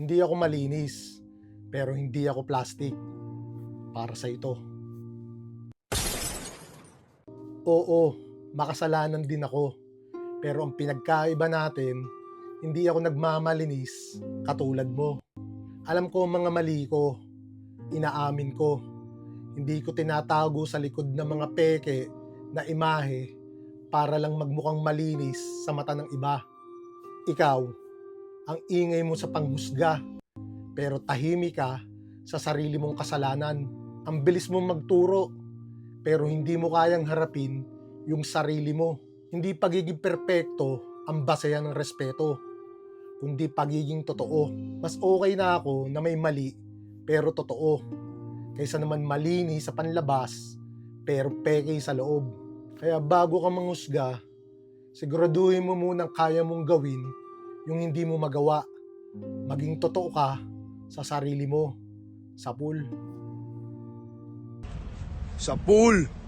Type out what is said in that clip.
Hindi ako malinis, pero hindi ako plastic. Para sa ito. Oo, makasalanan din ako. Pero ang pinagkaiba natin, hindi ako nagmamalinis katulad mo. Alam ko ang mga mali ko, inaamin ko. Hindi ko tinatago sa likod ng mga peke na imahe para lang magmukhang malinis sa mata ng iba. Ikaw, ang ingay mo sa panghusga, pero tahimik ka sa sarili mong kasalanan. Ang bilis mong magturo, pero hindi mo kayang harapin yung sarili mo. Hindi pagiging perpekto ang basehan ng respeto, kundi pagiging totoo. Mas okay na ako na may mali, pero totoo, kaysa naman malinis sa panlabas, pero peke sa loob. Kaya bago ka manghusga, siguraduhin mo munang kaya mong gawin yung hindi mo magawa. Maging totoo ka sa sarili mo. Sa pool. Sa pool!